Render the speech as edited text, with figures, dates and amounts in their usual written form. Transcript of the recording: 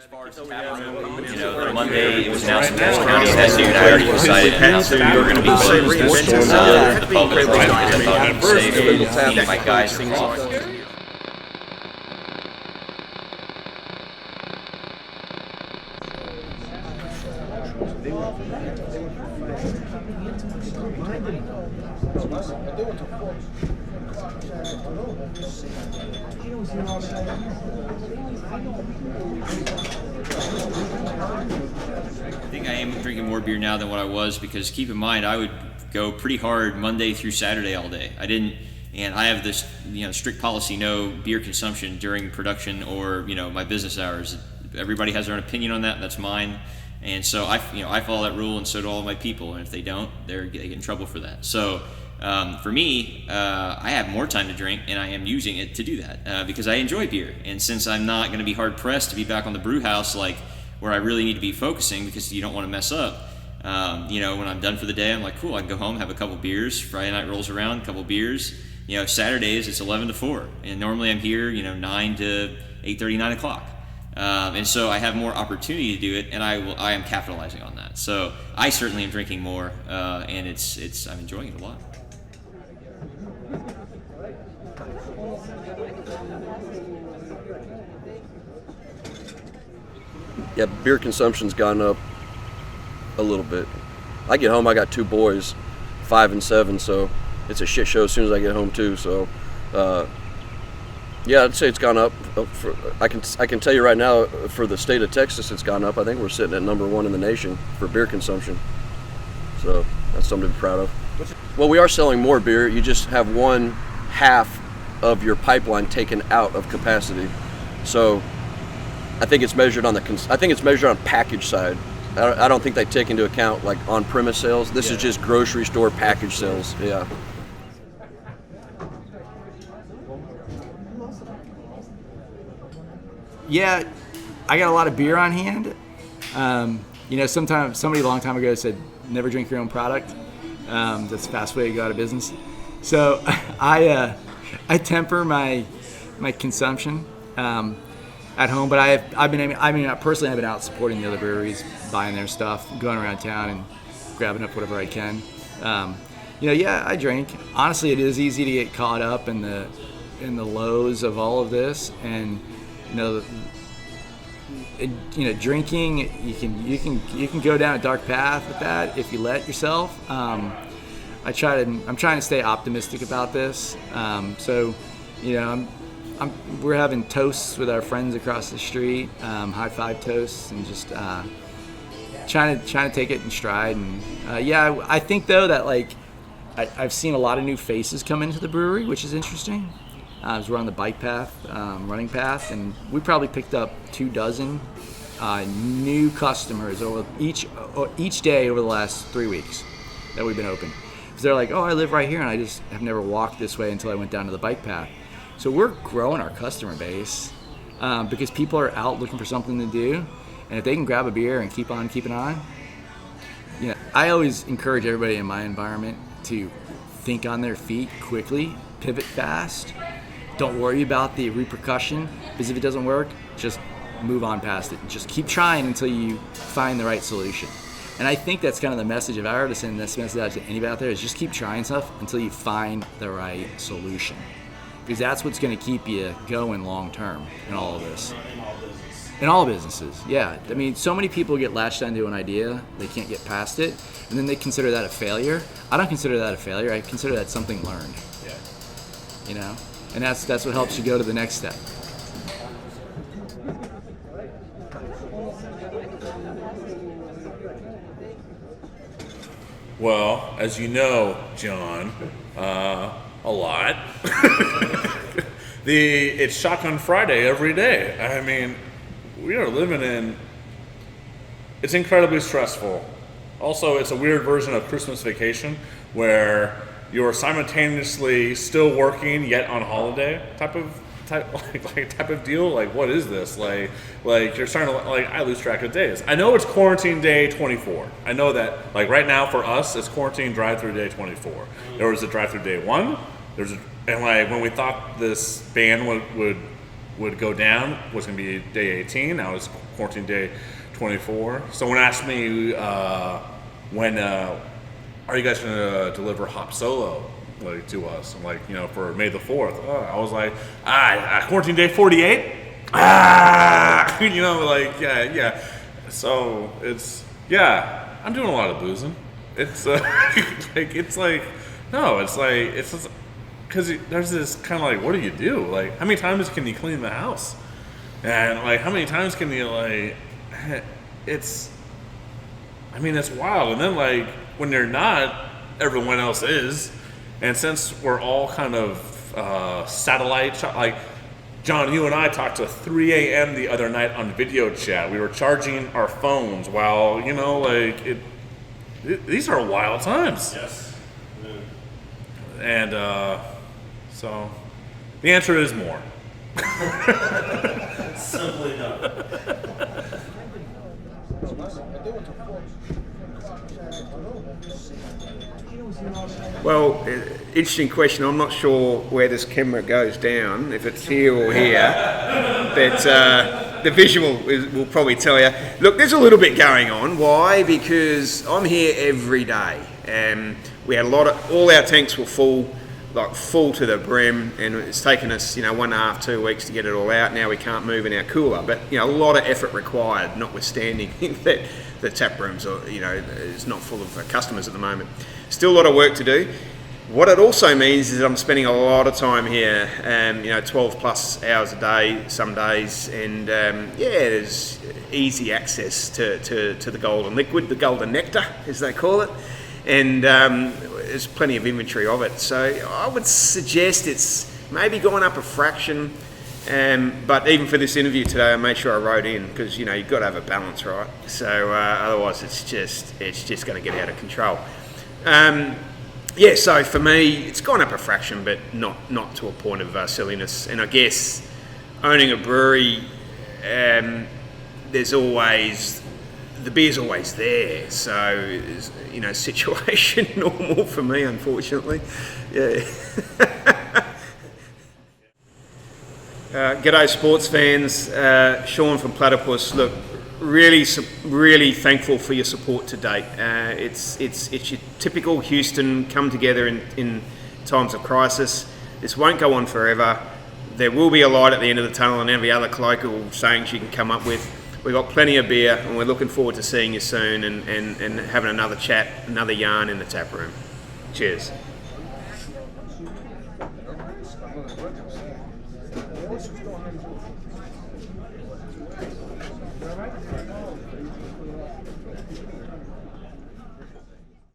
As far as the Monday, it was announced that county has and I already decided that we were going to be closed to the public because I thought it was safe to keep my guys involved. I think I am drinking more beer now than what I was, because keep in mind I would go pretty hard Monday through Saturday all day. And I have this strict policy: no beer consumption during production or my business hours. Everybody has their own opinion on that. That's mine. And so I follow that rule, and so do all of my people. And if they don't, they get in trouble for that. So for me, I have more time to drink, and I am using it to do that because I enjoy beer. And since I'm not going to be hard pressed to be back on the brew house, where I really need to be focusing because you don't want to mess up. When I'm done for the day, I'm like, cool, I can go home, have a couple beers. Friday night rolls around, a couple beers. Saturdays it's 11 to 4, and normally I'm here, 9 to 8:30, 9 o'clock. And so I have more opportunity to do it, and I am capitalizing on that. So I certainly am drinking more, and I'm enjoying it a lot. Yeah, beer consumption's gone up a little bit. I get home, I got two boys, 5 and 7, so it's a shit show as soon as I get home too. So, yeah, I'd say it's gone up. I can tell you right now, for the state of Texas, it's gone up. I think we're sitting at number 1 in the nation for beer consumption. So that's something to be proud of. Well, we are selling more beer. You just have 1/2 of your pipeline taken out of capacity. So I think it's measured on package side. I don't think they take into account on-premise sales. This is just grocery store package sales. Yeah. Yeah, I got a lot of beer on hand. Sometimes somebody a long time ago said, "Never drink your own product." That's the fast way to go out of business. So I temper my consumption at home, but personally I've been out supporting the other breweries, buying their stuff, going around town and grabbing up whatever I can. I drink. Honestly, it is easy to get caught up in the lows of all of this, and drinking, you can go down a dark path with that if you let yourself. I'm trying to stay optimistic about this. We're having toasts with our friends across the street, high five toasts, and just trying to take it in stride. And I think though that I've seen a lot of new faces come into the brewery, which is interesting. As we're on the bike path, running path, and we probably picked up 24 new customers over each day over the last 3 weeks that we've been open. Because they're like, "Oh, I live right here, and I just have never walked this way until I went down to the bike path." So we're growing our customer base because people are out looking for something to do, and if they can grab a beer and keep on keeping on, I always encourage everybody in my environment to think on their feet quickly, pivot fast. Don't worry about the repercussion, because if it doesn't work, just move on past it. Just keep trying until you find the right solution. And I think that's kind of the message. If I were to send this message out to anybody out there, is just keep trying stuff until you find the right solution. Because that's what's going to keep you going long term in all of this. In all businesses, yeah. I mean, so many people get latched onto an idea, they can't get past it, and then they consider that a failure. I don't consider that a failure. I consider that something learned. Yeah. And that's what helps you go to the next step. Well, as you know, John, a lot. It's Shotgun Friday every day. I mean, we are living in. It's incredibly stressful. Also, it's a weird version of Christmas Vacation where you're simultaneously still working yet on holiday type of deal. Like, what is this? Like you're starting to I lose track of days. I know it's quarantine day 24. I know that right now for us it's quarantine drive-through day 24. There was a drive-through day 1. And when we thought this ban would would go down was going to be day 18. Now it's quarantine day 24. Someone asked me when are you guys going to deliver Hop Solo like to us? I'm like, you know, for May the 4th. I was like, quarantine day 48. You know, like yeah. So it's I'm doing a lot of boozing. It's because there's this kind of like, what do you do? Like, how many times can you clean the house? And like, how many times can you like? It's wild. And then like when they're not, everyone else is. And since we're all kind of satellite shot, like John, you and I talked to 3 a.m. the other night on video chat. We were charging our phones while, you know, like these are wild times. Yes. And so the answer is more. Simply no. Well, interesting question. I'm not sure where this camera goes down, if it's here or here, but the visual will probably tell you. Look, there's a little bit going on. Why? Because I'm here every day, and we had all our tanks were full to the brim, and it's taken us, 1.5, 2 weeks to get it all out. Now we can't move in our cooler, but a lot of effort required, notwithstanding that the tap rooms are, is not full of customers at the moment. Still a lot of work to do. What it also means is I'm spending a lot of time here, 12 plus hours a day some days, and there's easy access to the golden liquid, the golden nectar as they call it, and there's plenty of inventory of it. So I would suggest it's maybe gone up a fraction, but even for this interview today I made sure I wrote in, because you've got to have a balance, right? So otherwise it's just going to get out of control. So for me, it's gone up a fraction, but not to a point of silliness. And I guess owning a brewery, there's always, the beer's always there. So, situation normal for me, unfortunately. Yeah. G'day sports fans, Sean from Platypus. Look, really thankful for your support to date. It's your typical Houston come together in times of crisis. This won't go on forever. There will be a light at the end of the tunnel, and every other colloquial sayings you can come up with. We've got plenty of beer, and we're looking forward to seeing you soon and having another chat, another yarn in the tap room. Cheers.